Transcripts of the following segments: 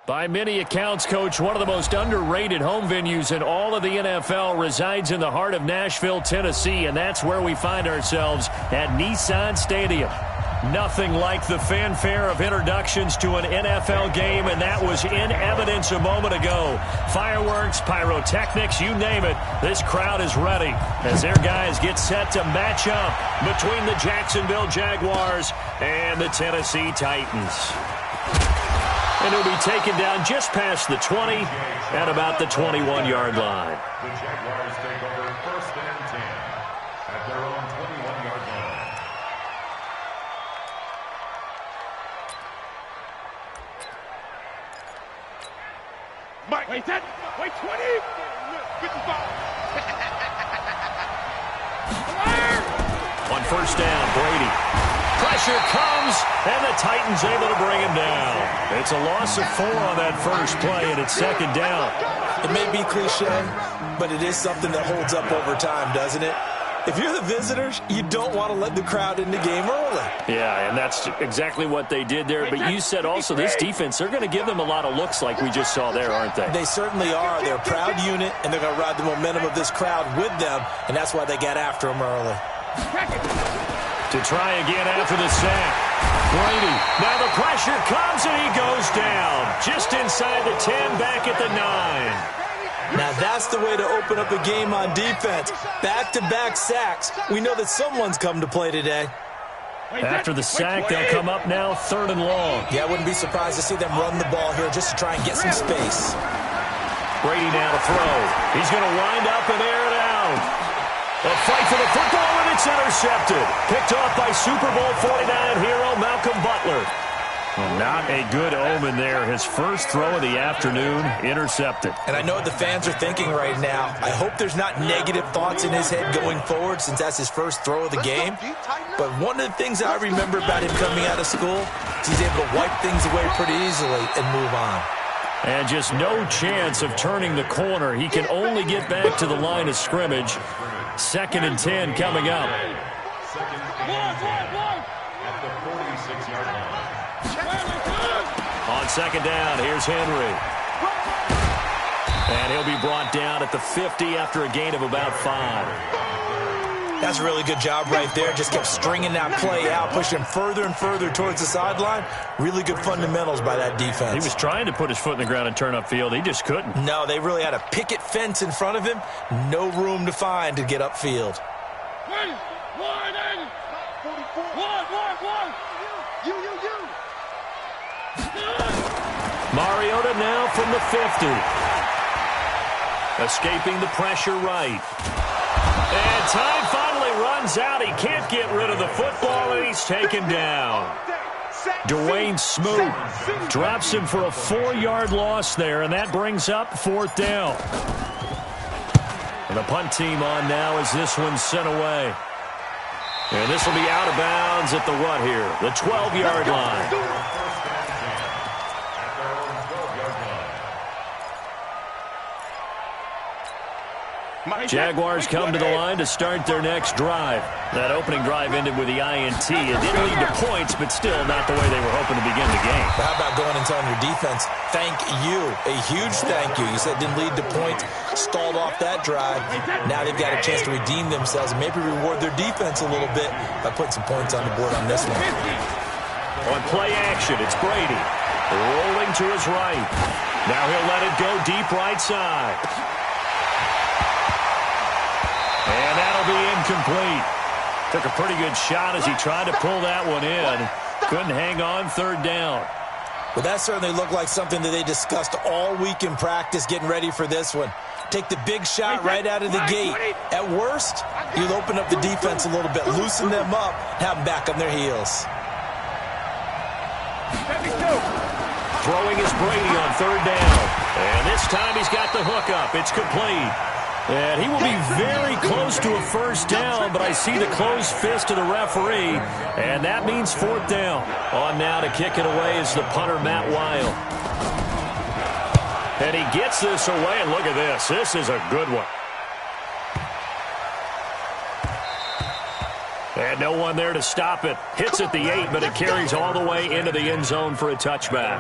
By many accounts, Coach, one of the most underrated home venues in all of the NFL resides in the heart of Nashville, Tennessee, and that's where we find ourselves at Nissan Stadium. Nothing like the fanfare of introductions to an NFL game, and that was in evidence a moment ago. Fireworks, pyrotechnics, you name it, this crowd is ready as their guys get set to match up between the Jacksonville Jaguars and the Tennessee Titans. And he'll be taken down just past the 20 at about the 21-yard line. The Jaguars take over 1st and 10 at their own 21-yard line. Mike, wait, 10, wait, 20. Good ball. On 1st down, Brady. Pressure comes, and the Titans able to bring him down. It's a loss of 4 on that first play, and it's 2nd down. It may be cliche, but it is something that holds up over time, doesn't it? If you're the visitors, you don't want to let the crowd in the game early. Yeah, and that's exactly what they did there. But you said also this defense, they're going to give them a lot of looks like we just saw there, aren't they? They certainly are. They're a proud unit, and they're going to ride the momentum of this crowd with them, and that's why they got after them early. To try again after the sack. Brady. Now the pressure comes and he goes down. Just inside the 10, back at the 9. Now that's the way to open up a game on defense. Back-to-back sacks. We know that someone's come to play today. After the sack, they'll come up now 3rd and long. Yeah, I wouldn't be surprised to see them run the ball here just to try and get some space. Brady now to throw. He's going to wind up and air it out. A fight for the football, and it's intercepted. Picked off by Super Bowl 49 hero Malcolm Butler. Well, not a good omen there. His first throw of the afternoon, intercepted. And I know what the fans are thinking right now. I hope there's not negative thoughts in his head going forward since that's his first throw of the game. But one of the things I remember about him coming out of school is he's able to wipe things away pretty easily and move on. And just no chance of turning the corner. He can only get back to the line of scrimmage. 2nd and 10 coming up. At the 46-yard line. On 2nd down, here's Henry. And he'll be brought down at the 50 after a gain of about 5. That's a really good job right there. Just kept stringing that play out, pushing him further and further towards the sideline. Really good fundamentals by that defense. He was trying to put his foot in the ground and turn upfield. He just couldn't. No, they really had a picket fence in front of him. No room to find to get upfield. Mariota now from the 50. Escaping the pressure right. And time finally runs out. He can't get rid of the football, and he's taken down. Dwayne Smoot drops him for a 4-yard loss there, and that brings up 4th down. And the punt team on now as this one's sent away. And this will be out of bounds at the what here? The 12-yard line. Jaguars come to the line to start their next drive. That opening drive ended with the INT. It didn't lead to points, but still not the way they were hoping to begin the game. But how about going and telling your defense, thank you, a huge thank you. You said it didn't lead to points, stalled off that drive. Now they've got a chance to redeem themselves and maybe reward their defense a little bit by putting some points on the board on this one. On play action, it's Brady. Rolling to his right. Now he'll let it go deep right side. And that'll be incomplete. Took a pretty good shot as he tried to pull that one in. Couldn't hang on 3rd down. Well, that certainly looked like something that they discussed all week in practice getting ready for this one. Take the big shot right out of the gate. At worst, you'll open up the defense a little bit, loosen them up, have them back on their heels. Throwing is Brady on 3rd down. And this time he's got the hook up. It's complete. And he will be very close to a 1st down, but I see the closed fist of the referee, and that means 4th down. On now to kick it away is the punter, Matt Weil. And he gets this away, and look at this. This is a good one. And no one there to stop it. Hits at the 8, but it carries all the way into the end zone for a touchback.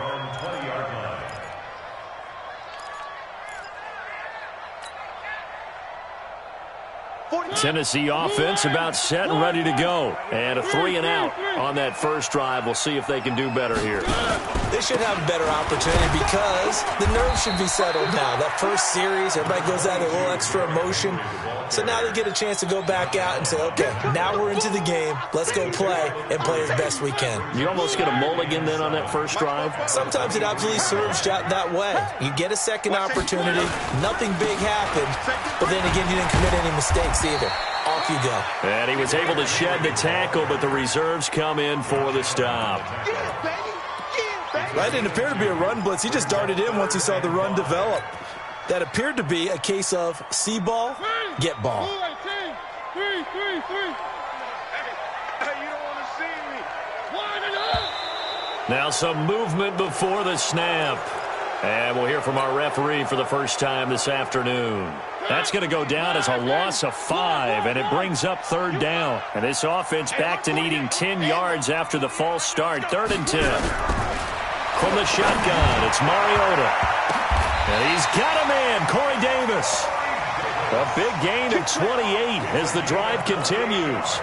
Tennessee offense about set and ready to go. And a 3-and-out on that first drive. We'll see if they can do better here. They should have a better opportunity because the nerves should be settled now. That first series, everybody goes out with a little extra emotion. So now they get a chance to go back out and say, okay, now we're into the game. Let's go play and play as best we can. You almost get a mulligan then on that first drive? Sometimes it absolutely serves you out that way. You get a second opportunity. Nothing big happened. But then again, you didn't commit any mistakes either. Off you go. And he was able to shed the tackle, but the reserves come in for the stop. That didn't appear to be a run blitz. He just darted in once he saw the run develop. That appeared to be a case of see ball, get ball. Now some movement before the snap. And we'll hear from our referee for the first time this afternoon. That's going to go down as a loss of 5, and it brings up 3rd down. And this offense back to needing 10 yards after the false start. 3rd and 10. From the shotgun, it's Mariota. And he's got a man, Corey Davis. A big gain of 28 as the drive continues.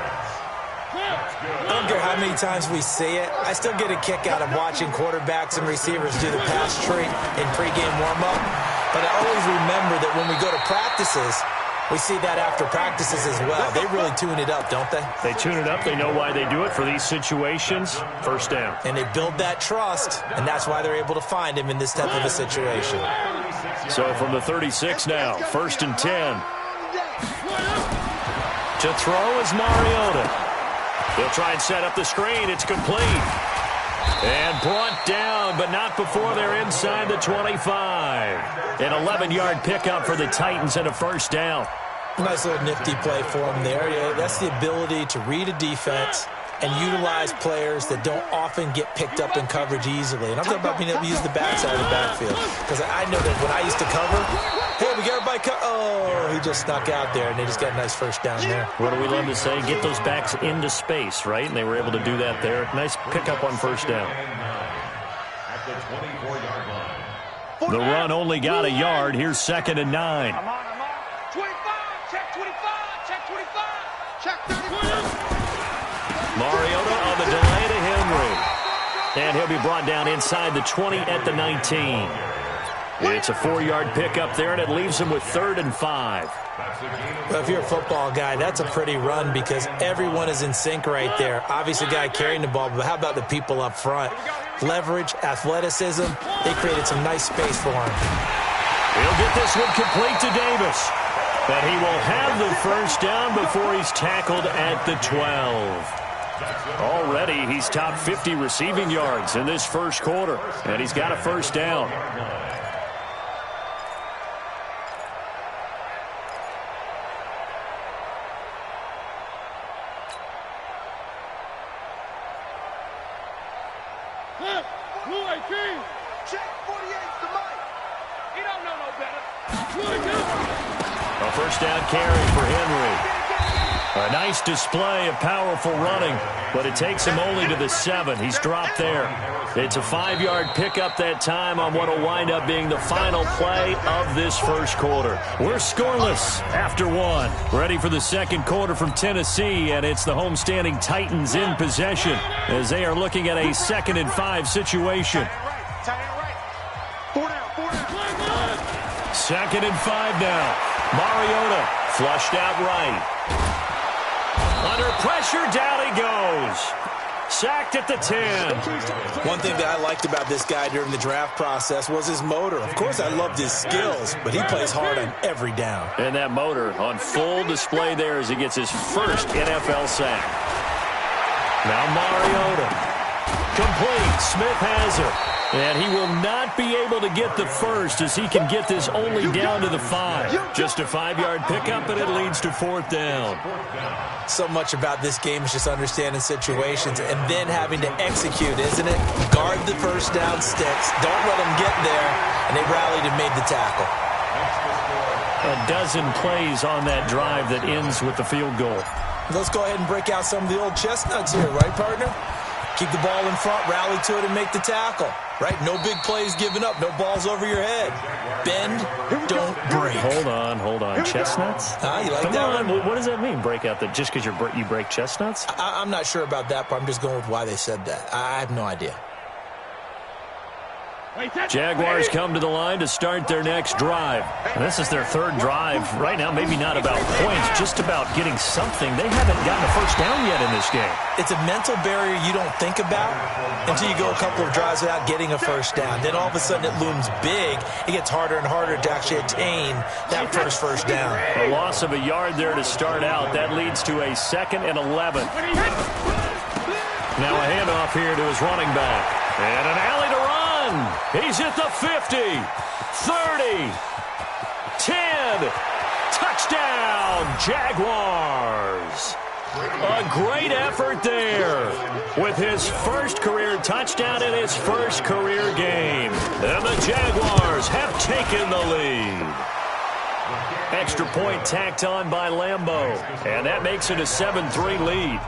I don't care how many times we see it. I still get a kick out of watching quarterbacks and receivers do the pass tree in pregame warm-up. But I always remember that when we go to practices, we see that after practices as well. They really tune it up, don't they? They tune it up. They know why they do it for these situations. 1st down. And they build that trust, and that's why they're able to find him in this type of a situation. So from the 36 now, 1st and 10. To throw is Mariota. He'll try and set up the screen. It's complete. And brought down, but not before they're inside the 25. An 11-yard pickup for the Titans and a 1st down. Nice little nifty play for him there. Yeah, that's the ability to read a defense and utilize players that don't often get picked up in coverage easily. And I'm talking about being able to use the backside of the backfield. Because I know that when I used to cover, hey, we got everybody oh, he just snuck out there, and they just got a nice 1st down there. What do we love to say? Get those backs into space, right? And they were able to do that there. Nice pickup on 1st down. At the 24-yard line. The run only got a yard. Here's 2nd and 9. I'm on. 25, check 25, check 25, check 35. Mariota on the delay to Henry. And he'll be brought down inside the 20 at the 19. It's a 4-yard pickup there, and it leaves him with 3rd and 5. Well, if you're a football guy, that's a pretty run because everyone is in sync right there. Obviously, the guy carrying the ball, but how about the people up front? Leverage, athleticism, they created some nice space for him. He'll get this one complete to Davis. But he will have the 1st down before he's tackled at the 12. Already, he's top 50 receiving yards in this first quarter, and he's got a 1st down. A 1st down carry for Henry. A nice display of powerful running, but it takes him only to the 7. He's dropped there. It's a 5-yard pickup that time on what will wind up being the final play of this first quarter. We're scoreless after 1. Ready for the second quarter from Tennessee, and it's the homestanding Titans in possession as they are looking at a 2nd and 5 situation. 2nd and 5 now. Mariota flushed out right. Under pressure, down he goes. Sacked at the 10. One thing that I liked about this guy during the draft process was his motor. Of course, I loved his skills, but he plays hard on every down. And that motor on full display there as he gets his first NFL sack. Now Mariota. Complete. Smith has it. And he will not be able to get the first as he can get this only down to the 5. Just a 5-yard pickup, and it leads to 4th down. So much about this game is just understanding situations and then having to execute, isn't it? Guard the 1st down sticks. Don't let them get there. And they rallied and made the tackle. A dozen plays on that drive that ends with the field goal. Let's go ahead and break out some of the old chestnuts here, right, partner? Keep the ball in front, rally to it, and make the tackle. right? No big plays given up, no balls over your head. Bend, don't break. Hold on. Chestnuts? You like Come that on. one? What does that mean, break out? Just because you break chestnuts? I'm not sure about that, but I'm just going with why they said that. I have no idea. Jaguars come to the line to start their next drive. And this is their third drive. Right now, maybe not about points, just about getting something. They haven't gotten a first down yet in this game. It's a mental barrier you don't think about until you go a couple of drives without getting a first down. Then all of a sudden it looms big. It gets harder and harder to actually attain that first down. A loss of a yard there to start out. That leads to a 2nd and 11. Now a handoff here to his running back. And an alley to run. He's at the 50, 30, 10. Touchdown, Jaguars. A great effort there with his first career touchdown in his first career game. And the Jaguars have taken the lead. Extra point tacked on by Lambeau. And that makes it a 7-3 lead.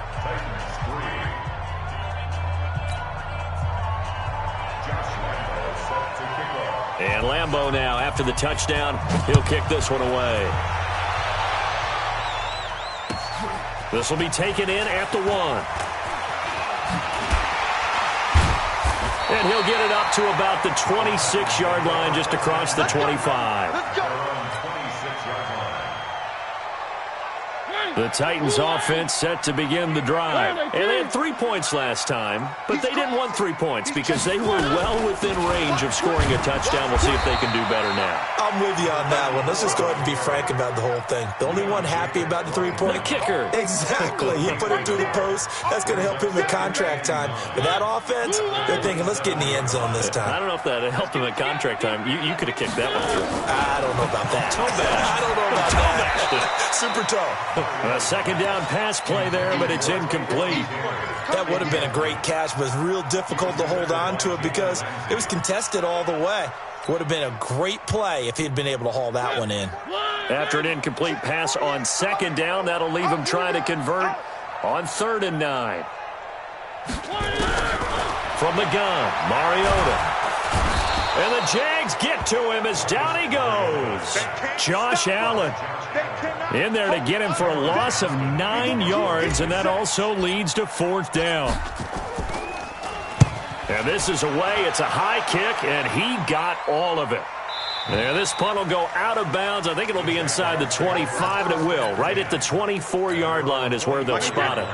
And Lambeau now, after the touchdown, he'll kick this one away. This will be taken in at the 1. And he'll get it up to about the 26-yard line, just across the 25. Let's go. The Titans offense set to begin the drive. And they had 3 points last time, but they didn't want 3 points because they were well within range of scoring a touchdown. We'll see if they can do better now. I'm with you on that one. Let's just go ahead and be frank about the whole thing. The only one happy about the 3-point? The kicker. Exactly. He put it through the post. That's going to help him in contract time. But that offense, they're thinking, let's get in the end zone this time. I don't know if that helped him at contract time. You could have kicked that one through. I don't know about that. Toe bash. I don't know about that. Super toe. A second down pass play there, but it's incomplete. That would have been a great catch, but it's real difficult to hold on to it because it was contested all the way. Would have been a great play if he had been able to haul that one in. After an incomplete pass on second down, that'll leave him trying to convert on 3rd and 9. From the gun, Mariota. And the Jags get to him as down he goes. Josh Allen in there to get him for a loss of 9 yards, and that also leads to 4th down. And this is away. It's a high kick, and he got all of it. And this punt will go out of bounds. I think it'll be inside the 25, and it will. Right at the 24-yard line is where they'll spot it.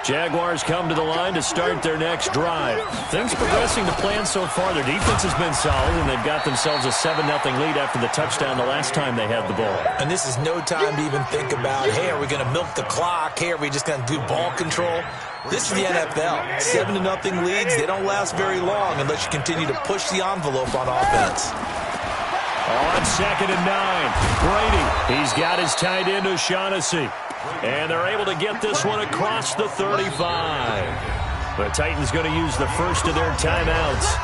Jaguars come to the line to start their next drive. Things progressing to plan so far. Their defense has been solid, and they've got themselves a 7-0 lead after the touchdown the last time they had the ball. And this is no time to even think about, hey, are we going to milk the clock? Hey, are we just going to do ball control? This is the NFL. 7-0 leads, they don't last very long unless you continue to push the envelope on offense. On 2nd and 9, Brady. He's got his tight end, O'Shaughnessy. And they're able to get this one across the 35. The Titans going to use the first of their timeouts.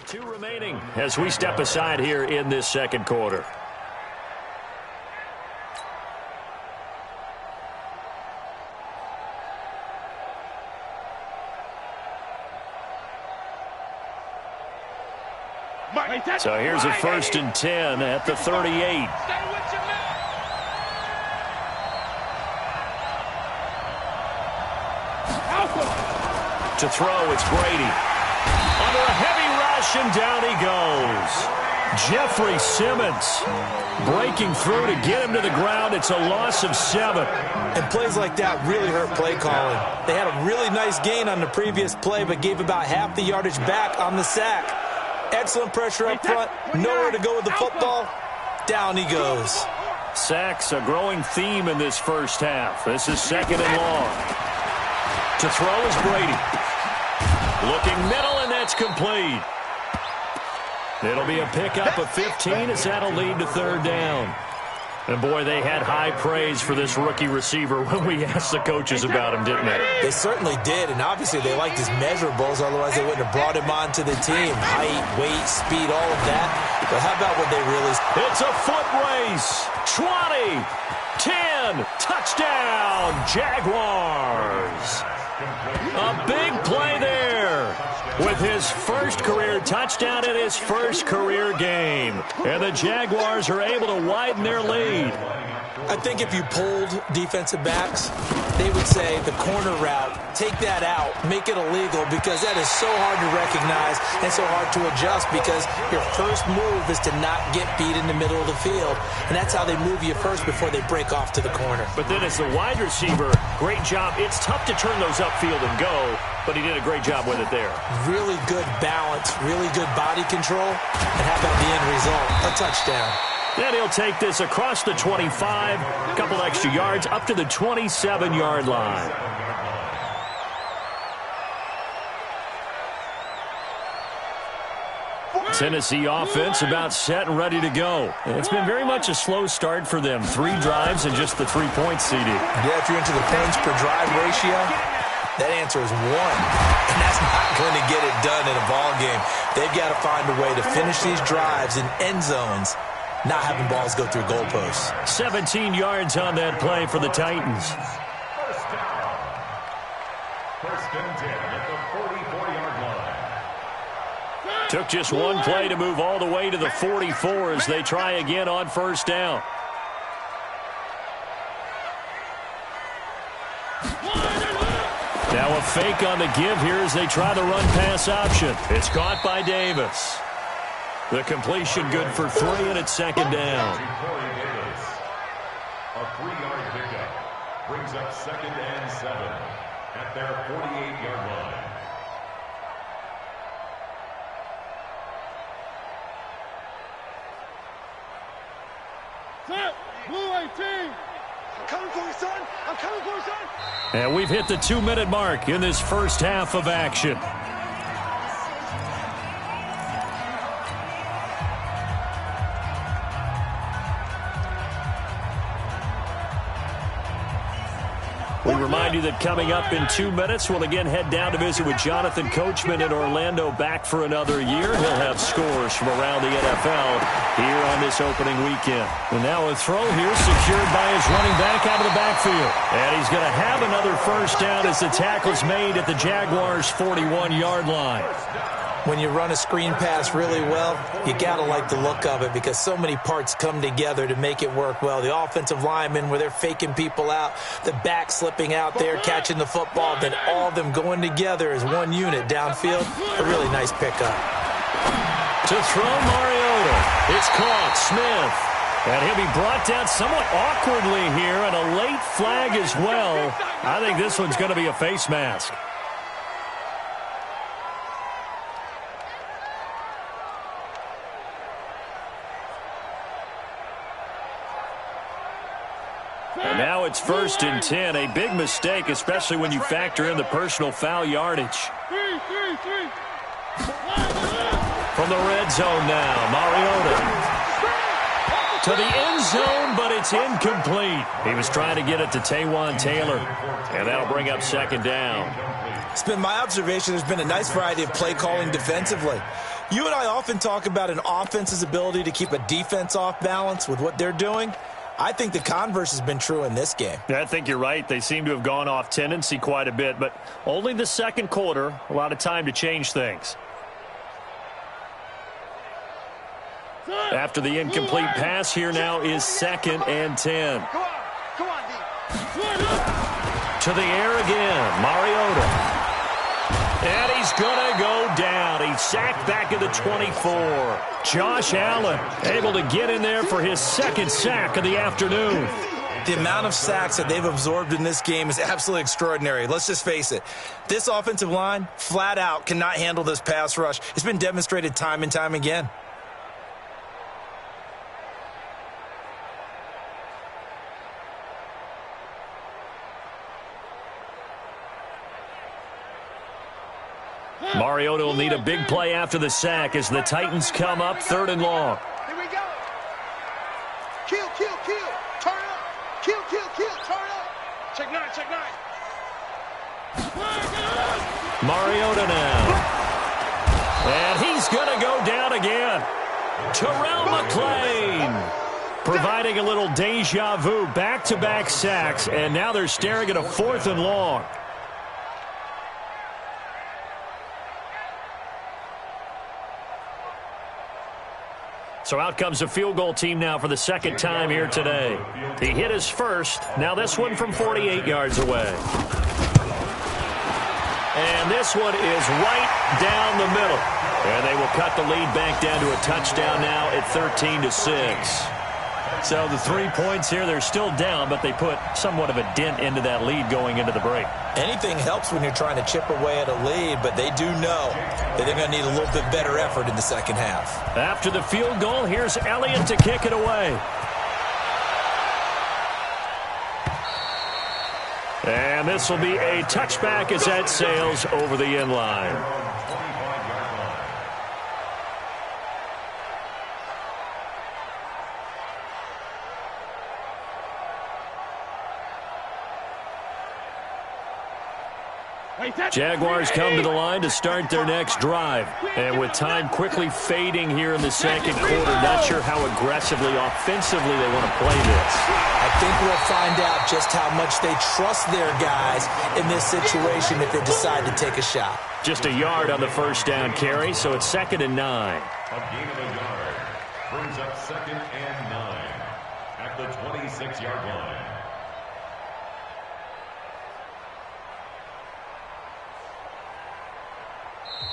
2 remaining as we step aside here in this second quarter. So here's a 1st and 10 at the 38. To throw, it's Brady. Under a heavy rush, and down he goes. Jeffrey Simmons breaking through to get him to the ground. It's a loss of 7. And plays like that really hurt play calling. They had a really nice gain on the previous play, but gave about half the yardage back on the sack. Excellent pressure up front. Nowhere to go with the football. Down he goes. Sacks a growing theme in this first half. This is 2nd and long. To throw is Brady. Looking middle, and that's complete. It'll be a pickup of 15 as that'll lead to 3rd down. And, boy, they had high praise for this rookie receiver when we asked the coaches about him, didn't they? They certainly did, and obviously they liked his measurables. Otherwise, they wouldn't have brought him onto the team. Height, weight, speed, all of that. But how about what they really... It's a foot race. 20, 10, touchdown, Jaguars. A big play there with his first career touchdown in his first career game. And the Jaguars are able to widen their lead. I think if you polled defensive backs, they would say the corner route, take that out, make it illegal, because that is so hard to recognize and so hard to adjust, because your first move is to not get beat in the middle of the field. And that's how they move you first before they break off to the corner. But then as the wide receiver, great job. It's tough to turn those upfield and go, but he did a great job with it there. Really good balance, really good body control. And how about the end result? A touchdown. And he'll take this across the 25, a couple extra yards, up to the 27-yard line. Tennessee offense about set and ready to go. It's been very much a slow start for them. 3 drives and just the 3 points, CD. Yeah, if you're into the points per drive ratio, that answer is 1. And that's not going to get it done in a ball game. They've got to find a way to finish these drives in end zones, not having balls go through goalposts. 17 yards on that play for the Titans. First down. 1st and 10 at the 44-yard line. Took just one play to move all the way to the 44 as they try again on 1st down. Now a fake on the give here as they try the run-pass option. It's caught by Davis. The completion good for 3, and it's 2nd down. A 3-yard pickup brings up 2nd and 7 at their 48-yard line. Set. Blue 18. I'm coming for you, son. I'm coming for you, son. And we've hit the 2-minute mark in this first half of action. We remind you that coming up in 2 minutes, we'll again head down to visit with Jonathan Coachman in Orlando, back for another year. He'll have scores from around the NFL here on this opening weekend. And now a throw here secured by his running back out of the backfield. And he's going to have another 1st down as the tackle's made at the Jaguars' 41-yard line. When you run a screen pass really well, you got to like the look of it, because so many parts come together to make it work well. The offensive linemen, where they're faking people out, the back slipping out there, catching the football, then all of them going together as one unit downfield. A really nice pickup. To throw, Mariota. It's caught. Smith. And he'll be brought down somewhat awkwardly here, and a late flag as well. I think this one's going to be a face mask. And now it's 1st and 10. A big mistake, especially when you factor in the personal foul yardage. From the red zone now, Mariota. To the end zone, but it's incomplete. He was trying to get it to Taywan Taylor. And that'll bring up 2nd down. It's been my observation there's been a nice variety of play calling defensively. You and I often talk about an offense's ability to keep a defense off balance with what they're doing. I think the converse has been true in this game. Yeah, I think you're right. They seem to have gone off tendency quite a bit, but only the second quarter, a lot of time to change things. After the incomplete pass, here now is 2nd and 10. Come on, D. To the air again, Mariota. And he's going to go down. He's sacked back at the 24. Josh Allen able to get in there for his 2nd sack of the afternoon. The amount of sacks that they've absorbed in this game is absolutely extraordinary. Let's just face it. This offensive line, flat out, cannot handle this pass rush. It's been demonstrated time and time again. Mariota will need a big play after the sack as the Titans come up 3rd and long. Here we go. Kill. Turn up. Kill. Turn up. Check 9. Mariota now. And he's going to go down again. Terrell McClain providing a little deja vu. Back-to-back sacks, and now they're staring at a 4th and long. So out comes a field goal team now for the 2nd time here today. He hit his first. Now this one from 48 yards away. And this one is right down the middle. And they will cut the lead back down to a touchdown now at 13-6. So the 3 points here, they're still down, but they put somewhat of a dent into that lead going into the break. Anything helps when you're trying to chip away at a lead, but they do know that they're going to need a little bit better effort in the second half. After the field goal, here's Elliott to kick it away. And this will be a touchback as that sails over the end line. Jaguars come to the line to start their next drive. And with time quickly fading here in the second quarter, not sure how aggressively, offensively they want to play this. I think we'll find out just how much they trust their guys in this situation if they decide to take a shot. Just a yard on the first down carry, so it's 2nd and 9. A gain of a yard brings up 2nd and 9 at the 26-yard line.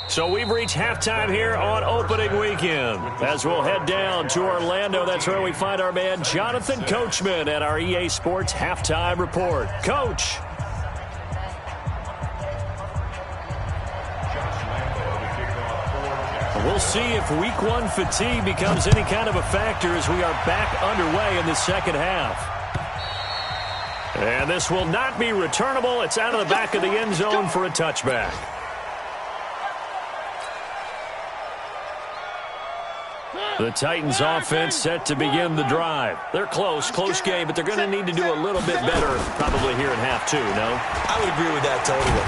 So we've reached halftime here on opening weekend. As we'll head down to Orlando, that's where we find our man Jonathan Coachman at our EA Sports Halftime Report. Coach. We'll see if week 1 fatigue becomes any kind of a factor as we are back underway in the second half. And this will not be returnable. It's out of the back of the end zone for a touchback. The Titans offense set to begin the drive. They're close game, but they're going to need to do a little bit better probably here in half 2, no? I would agree with that totally.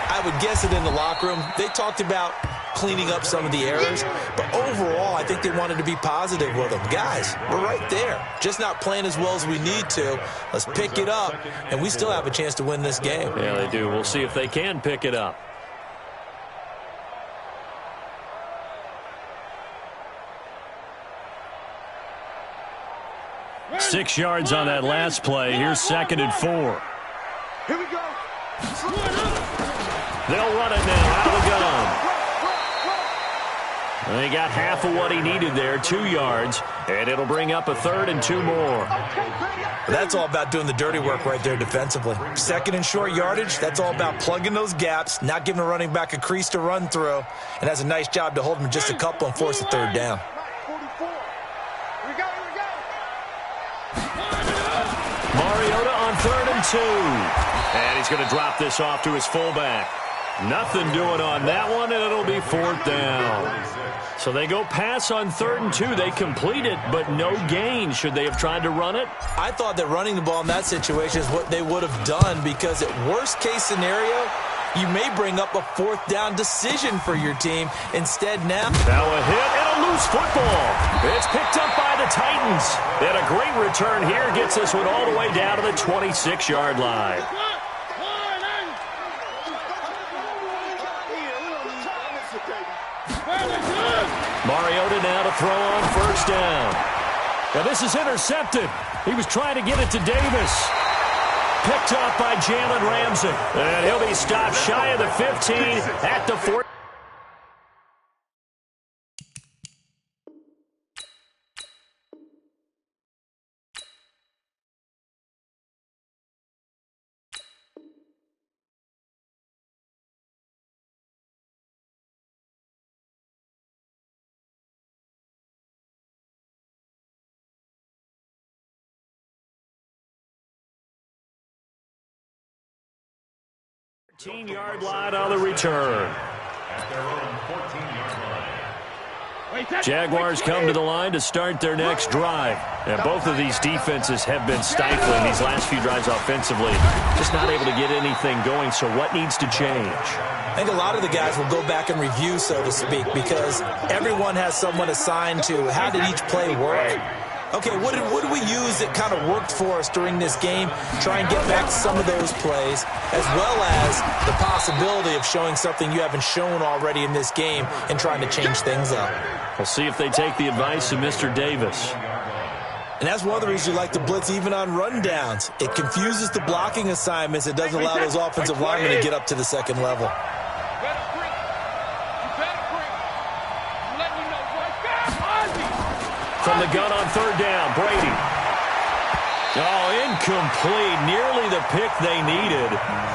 I would guess that in the locker room, they talked about cleaning up some of the errors, but overall, I think they wanted to be positive with them. Guys, we're right there. Just not playing as well as we need to. Let's pick it up, and we still have a chance to win this game. Yeah, they do. We'll see if they can pick it up. Six yards on that last play. Here's 2nd and 4. Here we go. They'll run it now out of the gun. And they got half of what he needed there, 2 yards, and it'll bring up a 3rd and 2 more. That's all about doing the dirty work right there defensively. 2nd and short yardage, that's all about plugging those gaps, not giving a running back a crease to run through, and has a nice job to hold him just a couple and force the 3rd down. Mariota on 3rd and 2. And he's going to drop this off to his fullback. Nothing doing on that one, and it'll be 4th down. So they go pass on 3rd and 2. They complete it, but no gain. Should they have tried to run it? I thought that running the ball in that situation is what they would have done because at worst case scenario, you may bring up a fourth down decision for your team. Instead now a hit and a loose football. It's picked up by the Titans. And a great return here gets this one all the way down to the 26-yard line. Mariota now to throw on first down. Now this is intercepted. He was trying to get it to Davis. Picked up by Jalen Ramsey. And he'll be stopped shy of the 15 at the 14. Yard line on the return. At their own 14-yard line. Jaguars come to the line to start their next drive. And both of these defenses have been stifling these last few drives offensively. Just not able to get anything going, so what needs to change? I think a lot of the guys will go back and review, so to speak, because everyone has someone assigned to how did each play work. Okay, what did we use that kind of worked for us during this game? Try and get back to some of those plays, as well as the possibility of showing something you haven't shown already in this game and trying to change things up. We'll see if they take the advice of Mr. Davis. And that's one of the reasons you like to blitz even on rundowns. It confuses the blocking assignments. It doesn't allow those offensive linemen to get up to the second level. From the gun on third down, Brady. Oh, incomplete. Nearly the pick they needed.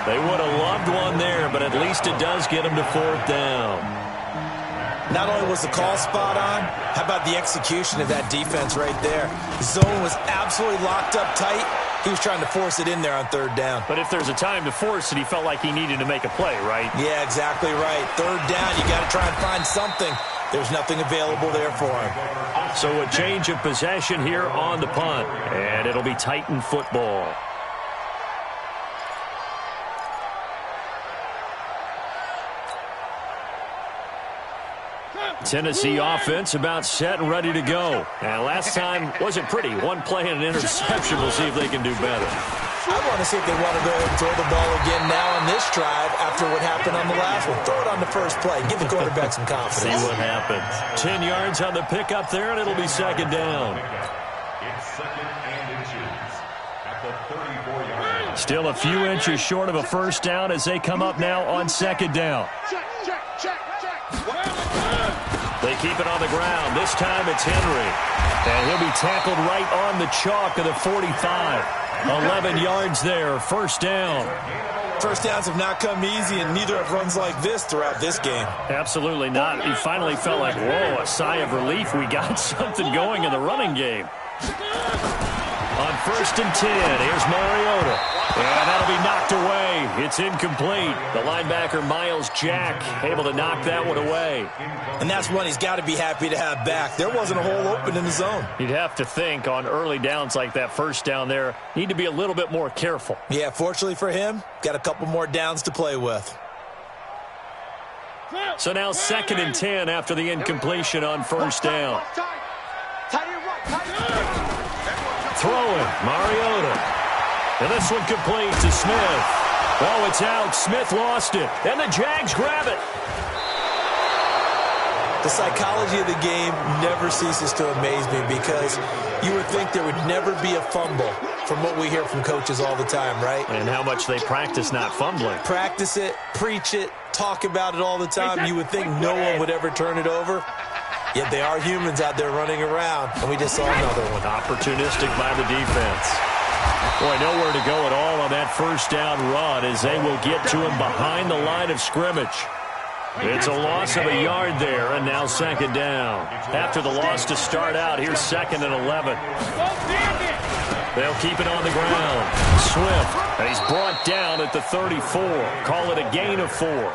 They would have loved one there, but at least it does get them to fourth down. Not only was the call spot on, how about the execution of that defense right there? The zone was absolutely locked up tight. He was trying to force it in there on third down. But if there's a time to force it, he felt like he needed to make a play, right? Yeah, exactly right. Third down, you got to try and find something. There's nothing available there for him. So a change of possession here on the punt, and it'll be Titan football. Tennessee offense about set and ready to go. And last time wasn't pretty. One play and an interception. We'll see if they can do better. I want to see if they want to go ahead and throw the ball again now on this drive after what happened on the last one. Throw it on the first play. Give the quarterback some confidence. See what happens. 10 yards on the pickup there, and it'll be second down. It's second and inches at the 34-yard line. Still a few inches short of a first down as they come up now on second down. They keep it on the ground. This time it's Henry. And he'll be tackled right on the chalk of the 45. 11 yards there, first down. First downs have not come easy, and neither have runs like this throughout this game. Absolutely not. He finally felt like, whoa, a sigh of relief. We got something going in the running game. On first and 10, here's Mariota. And that'll be knocked away. It's incomplete. The linebacker, Miles Jack, able to knock that one away. And that's one he's got to be happy to have back. There wasn't a hole open in the zone. You'd have to think on early downs like that first down there, need to be a little bit more careful. Yeah, fortunately for him, got a couple more downs to play with. So now second and 10 after the incompletion on first down. Throwing, Mariota. And this one complete to Smith. Oh, it's out. Smith lost it. And the Jags grab it. The psychology of the game never ceases to amaze me because you would think there would never be a fumble from what we hear from coaches all the time, right? And how much they practice not fumbling. Practice it, preach it, talk about it all the time. You would think no one would ever turn it over. Yet they are humans out there running around, and we just saw another one. Opportunistic by the defense. Boy, nowhere to go at all on that first down run as they will get to him behind the line of scrimmage. It's a loss of a yard there, and now second down. After the loss to start out, here's second and 11. They'll keep it on the ground. Swift, and he's brought down at the 34. Call it a gain of 4.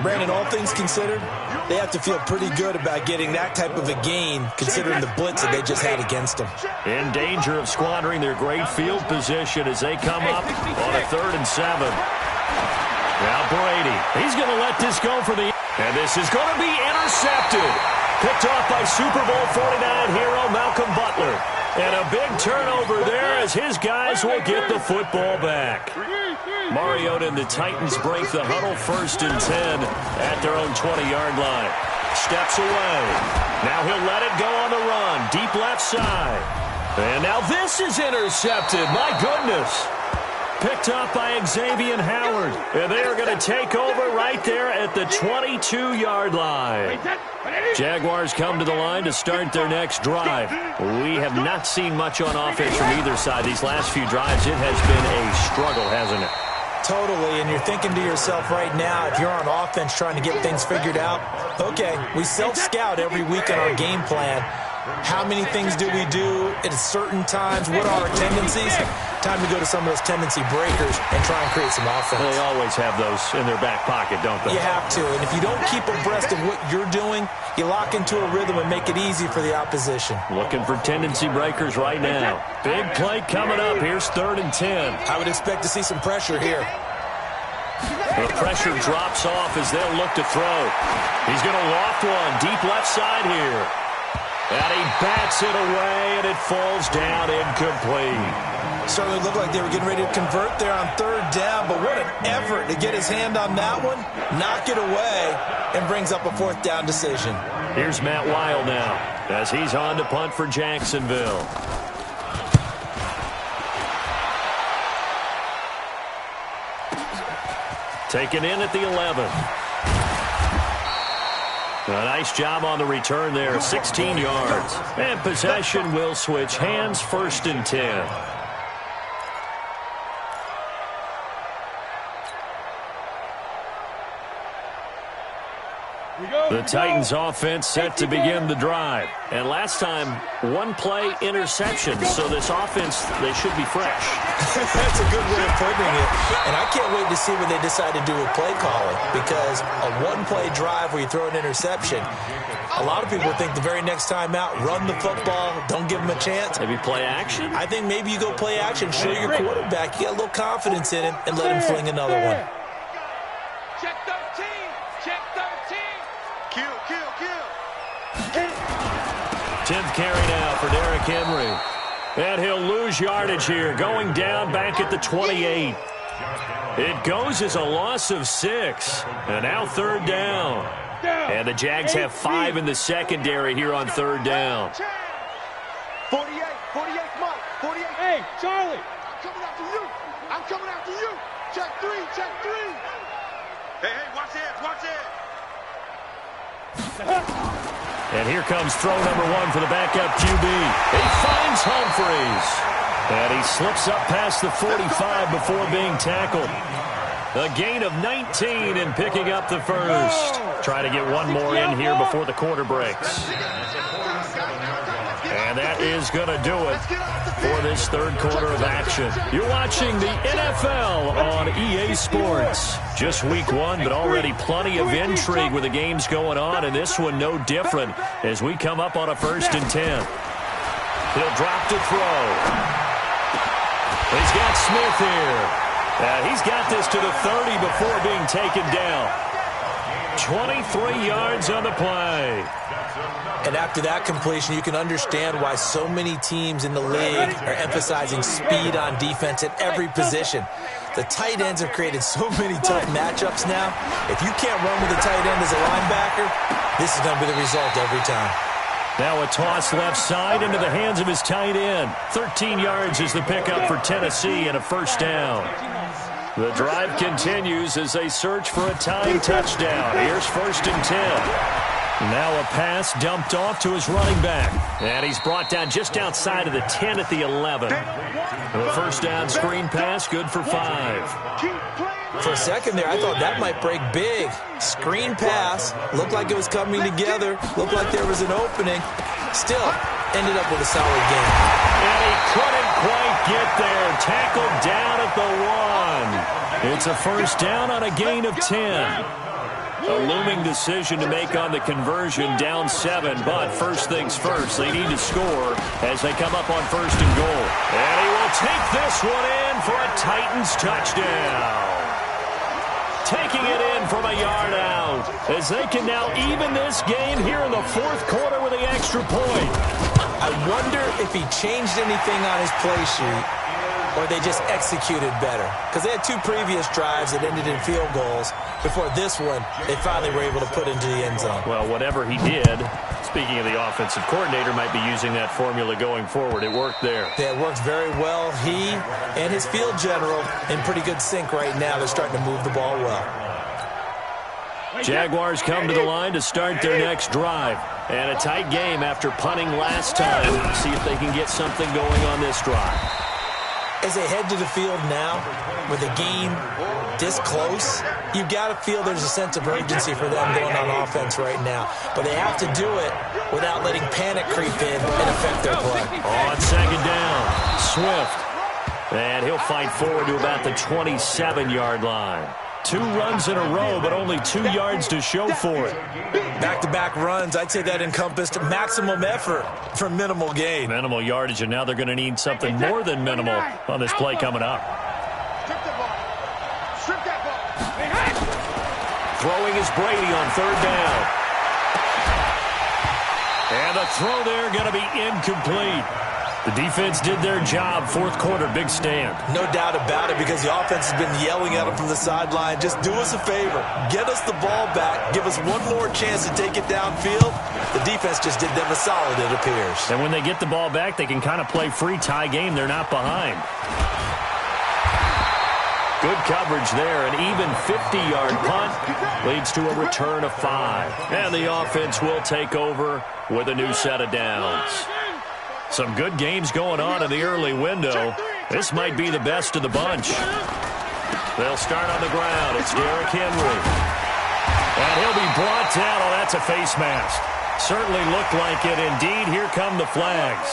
Brandon, all things considered, they have to feel pretty good about getting that type of a gain considering the blitz that they just had against them. In danger of squandering their great field position as they come up on a 3rd and 7. Now Brady. He's going to let this go for the... And this is going to be intercepted. Picked off by Super Bowl 49 hero Malcolm Butler. And a big turnover there as his guys will get the football back. Mariota and the Titans break the huddle 1st and 10 at their own 20-yard line. Steps away. Now he'll let it go on the run. Deep left side. And now this is intercepted. My goodness. Picked up by Xavier Howard. And they are going to take over right there at the 22-yard line. Jaguars come to the line to start their next drive. We have not seen much on offense from either side these last few drives. It has been a struggle, hasn't it? Totally, and you're thinking to yourself right now, if you're on offense trying to get things figured out, okay, we self-scout every week on our game plan. How many things do we do at certain times? What are our tendencies? Time to go to some of those tendency breakers and try and create some offense. They always have those in their back pocket, don't they? You have to, and if you don't keep abreast of what you're doing, you lock into a rhythm and make it easy for the opposition. Looking for tendency breakers right now. Big play coming up. Here's 3rd and 10. I would expect to see some pressure here. The pressure drops off as they'll look to throw. He's going to loft one deep left side here. And he bats it away, and it falls down incomplete. Certainly looked like they were getting ready to convert there on 3rd down, but what an effort to get his hand on that one, knock it away, and brings up a 4th down decision. Here's Matt Weil now as he's on to punt for Jacksonville. Taken in at the 11. A nice job on the return there, 16 yards. And possession will switch hands, 1st and 10. The Titans offense set to begin the drive. And last time, 1-play interception. So this offense, they should be fresh. That's a good way of putting it. And I can't wait to see what they decide to do with play calling. Because a 1-play drive where you throw an interception, a lot of people think the very next time out, run the football, don't give them a chance. Maybe play action? I think maybe you go play action, show your quarterback, you get a little confidence in him, and let him fling another one. Check 13. Check 13. Kill. 10th carry now for Derrick Henry. And he'll lose yardage here, going down back at the 28. It goes as a loss of 6. And now 3rd down. And the Jags have 5 in the secondary here on 3rd down. 48, Mike. 48. Hey, Charlie. I'm coming after you. Check 3. Hey, watch it. And here comes throw number 1 for the backup QB. He finds Humphreys. And he slips up past the 45 before being tackled. A gain of 19 and picking up the first. Try to get one more in here before the quarter breaks. And that is going to do it for this 3rd quarter of action. You're watching the NFL on EA Sports. Just week 1, but already plenty of intrigue with the games going on, and this one no different as we come up on a 1st and 10. He'll drop to throw. He's got Smith here. He's got this to the 30 before being taken down. 23 yards on the play. And after that completion, you can understand why so many teams in the league are emphasizing speed on defense at every position. The tight ends have created so many tough matchups now. If you can't run with a tight end as a linebacker, this is going to be the result every time. Now a toss left side into the hands of his tight end. 13 yards is the pickup for Tennessee and a 1st down. The drive continues as they search for a tying touchdown. Here's 1st and 10. Now a pass dumped off to his running back. And he's brought down just outside of the 10 at the 11. The 1st down screen pass, good for 5. For a second there, I thought that might break big. Screen pass, looked like it was coming together, looked like there was an opening. Still, ended up with a solid game. And he couldn't quite get there. Tackled down at the 1. It's a 1st down on a gain of 10. A looming decision to make on the conversion, down 7, but first things first, they need to score as they come up on 1st and goal. And he will take this one in for a Titans touchdown. taking it in from a yard out, as they can now even this game here in the fourth quarter with the extra point. I wonder if he changed anything on his play sheet or they just executed better. Because they had two previous drives that ended in field goals. Before this one, they finally were able to put into the end zone. Well, whatever he did, speaking of the offensive coordinator, might be using that formula going forward. It worked there. Yeah, it worked very well. He and his field general in pretty good sync right now. They're starting to move the ball well. Jaguars come to the line to start their next drive. And a tight game after punting last time. See if they can get something going on this drive. As they head to the field now, with the game this close, you've got to feel there's a sense of urgency for them going on offense right now. But they have to do it without letting panic creep in and affect their play. On second down, Swift. And he'll fight forward to about the 27-yard line. 2 runs in a row, but only 2 yards to show for it. Back-to-back runs, I'd say that encompassed maximum effort for minimal gain. Minimal yardage, and now they're going to need something more than minimal on this play coming up. Throwing is Brady on third down. And the throw there going to be incomplete. The defense did their job. Fourth quarter, big stand. No doubt about it, because the offense has been yelling at them from the sideline. Just do us a favor. Get us the ball back. Give us one more chance to take it downfield. The defense just did them a solid, it appears. And when they get the ball back, they can kind of play free tie game. They're not behind. Good coverage there. An even 50-yard punt leads to a return of 5. And the offense will take over with a new set of downs. Some good games going on in the early window. This might be the best of the bunch. They'll start on the ground. It's Derrick Henry. And he'll be brought down. Oh, that's a face mask. Certainly looked like it. Indeed, here come the flags.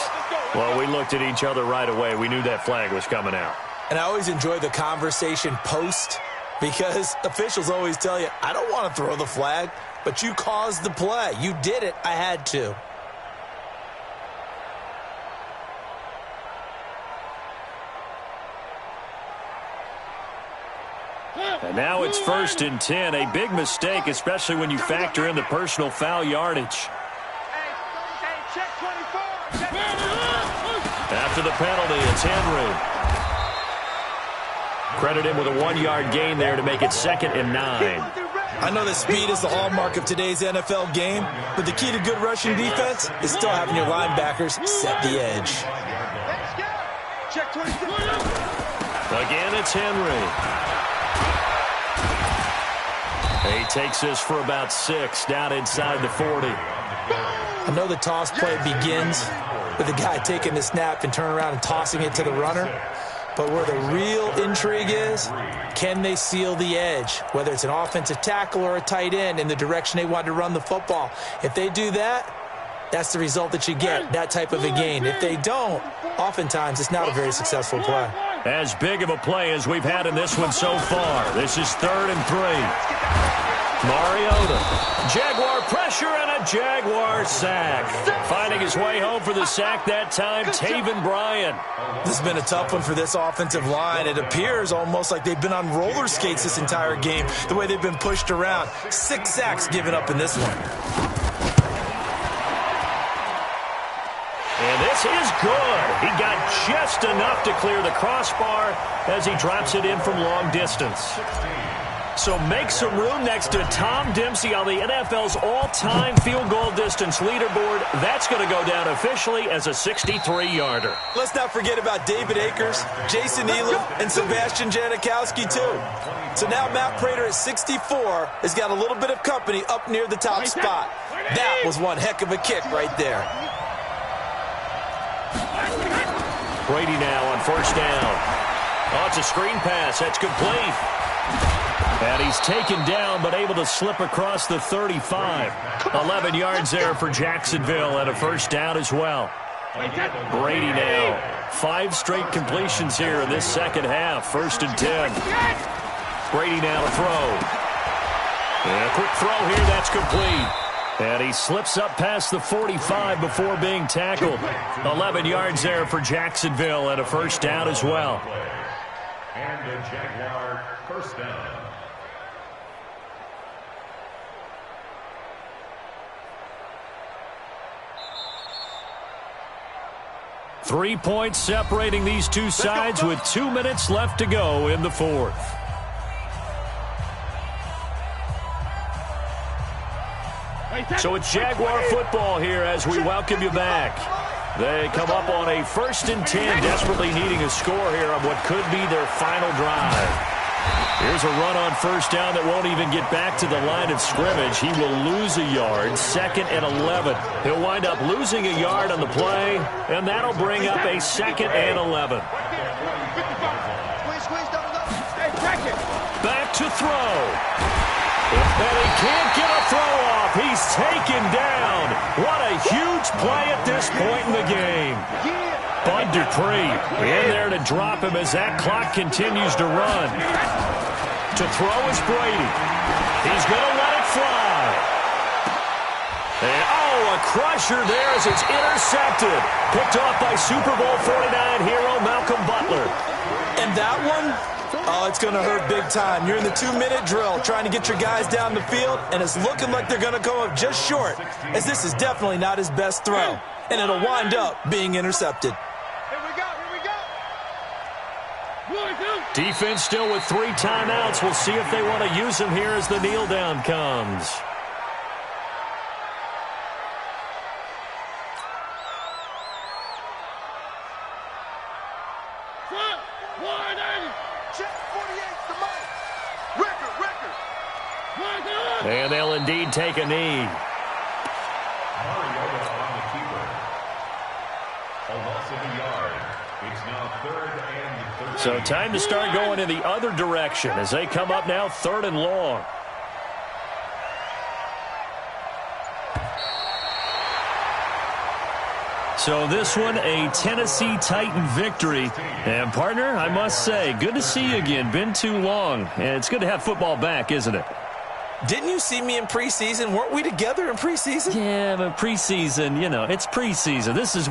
Well, we looked at each other right away. We knew that flag was coming out. And I always enjoy the conversation post, because officials always tell you, I don't want to throw the flag, but you caused the play. You did it. I had to. And now it's 1st and 10. A big mistake, especially when you factor in the personal foul yardage. After the penalty, it's Henry. Credit him with a 1-yard gain there to make it 2nd and 9. I know that speed is the hallmark of today's NFL game, but the key to good rushing defense is still having your linebackers set the edge. Again, it's Henry. He takes this for about 6, down inside the 40. I know the toss play begins with the guy taking the snap and turning around and tossing it to the runner. But where the real intrigue is, can they seal the edge? Whether it's an offensive tackle or a tight end in the direction they want to run the football. If they do that, that's the result that you get, that type of a gain. If they don't, oftentimes it's not a very successful play. As big of a play as we've had in this one so far. This is 3rd and 3. Mariota. Jaguar pressure and a Jaguar sack. Finding his way home for the sack that time, Taven Bryan. This has been a tough one for this offensive line. It appears almost like they've been on roller skates this entire game, the way they've been pushed around. 6 sacks given up in this one. And this is good. He got just enough to clear the crossbar as he drops it in from long distance. So make some room next to Tom Dempsey on the NFL's all-time field goal distance leaderboard. That's going to go down officially as a 63-yarder. Let's not forget about David Akers, Jason Elam, and Sebastian Janikowski, too. So now Matt Prater at 64 has got a little bit of company up near the top spot. That was one heck of a kick right there. Brady now on 1st down. Oh, it's a screen pass. That's complete. And he's taken down, but able to slip across the 35. 11 yards there for Jacksonville, and a 1st down as well. Brady now. 5 straight completions here in this second half. 1st and 10. Brady now to throw. And a quick throw here. That's complete. And he slips up past the 45 before being tackled. 11 yards there for Jacksonville, and a 1st down as well. And a Jaguar 1st down. 3 points separating these two sides with 2 minutes left to go in the fourth. So it's Jaguar football here as we welcome you back. They come up on a 1st and 10, desperately needing a score here on what could be their final drive. Here's a run on 1st down that won't even get back to the line of scrimmage. He will lose a yard, 2nd and 11. He'll wind up losing a yard on the play, and that'll bring up a 2nd and 11. Back to throw. And he can't get a throw off. He's taken down. What a huge play at this point in the game. Bud Dupree in there to drop him as that clock continues to run. To throw is Brady. He's going to let it fly. And, a crusher there as it's intercepted. Picked off by Super Bowl 49 hero Malcolm Butler. And that one, it's going to hurt big time. You're in the 2-minute drill trying to get your guys down the field, and it's looking like they're going to come up just short, as this is definitely not his best throw. And it'll wind up being intercepted. Defense still with 3 timeouts. We'll see if they want to use them here as the kneel down comes. And they'll indeed take a knee. So time to start going in the other direction as they come up now 3rd and long. So this one, a Tennessee Titan victory. And, partner, I must say, good to see you again. Been too long. And it's good to have football back, isn't it? Didn't you see me in preseason? Weren't we together in preseason? Yeah, but preseason, it's preseason. This is